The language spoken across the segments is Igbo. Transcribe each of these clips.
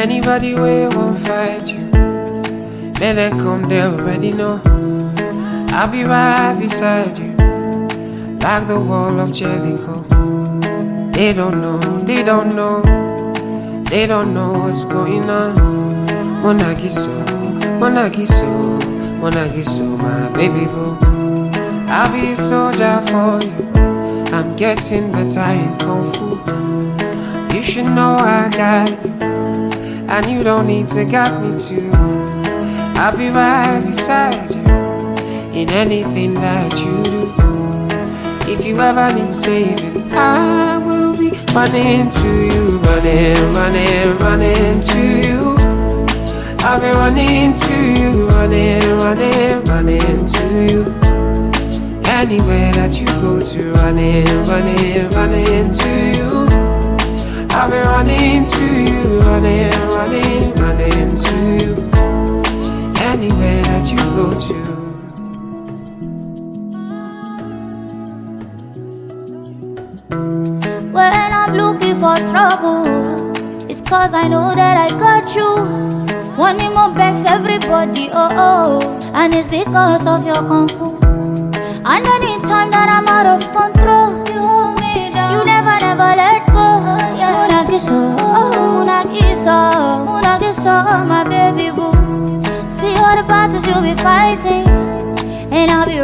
Anybody way won't fight you, may they come, they already know. I'll be right beside you, like the wall of Jericho. They don't know, they don't know, they don't know what's going on. Monagiso, Monagiso, Monagiso, my baby boo. I'll be a soldier for you, I'm getting better in Kung Fu. You should know I got you, and you don't need to guide me too. I'll be right beside you in anything that you do. If you ever need saving, I will be running to you, running, running, running to you. I'll be running to you, running, running, running to you. Anywhere that you go to, running, running, running to you. I'll be running to you, running, running, running to you. Anywhere that you go to. When I'm looking for trouble, it's cause I know that I got you. Wanting my best, everybody, oh oh. And it's because of your Kung Fu. And anytime that I'm out of control, you hold me down, you never, never let go. Yeah. Munagiso, Munagiso, Munagiso, my baby boo. See all the battles you'll be fighting, and I'll be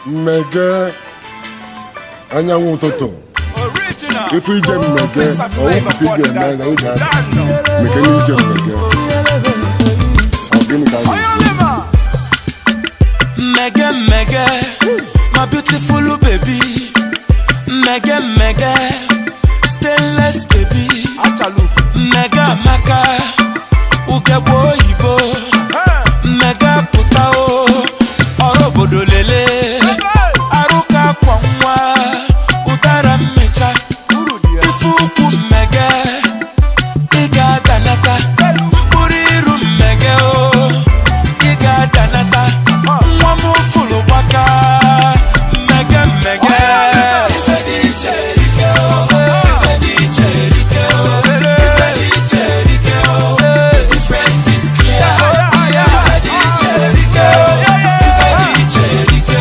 Mega Anyanwu Toto. If we get Mega, or if we get Mega, Mega, Mega, Mega, my beautiful baby. Mega, Mega, stainless baby. Mega, Maka, Ukebo Ibo. Mega Putao, Orobodo Lele. Aruka Kwangwa, Utara Mecha. Ifuku Mega, Iga Danata. Mpuriru Mega, Iga Danata. Mwamu Fulu Waka, Mega Mega. Ifedi Cherike, Ifedi Cherike, Ifedi Cherike. The difference is clear. Ifedi Cherike, Ifedi Cherike,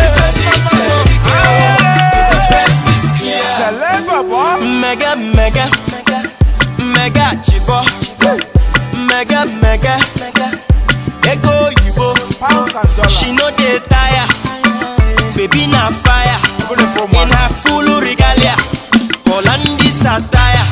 Ifedi Cherike. The difference is clear. Mega Mega, Mega Chibo, Mega Mega. Ego Yibo, she no dey tire. Baby na fire, in her full regalia. Holandi satire.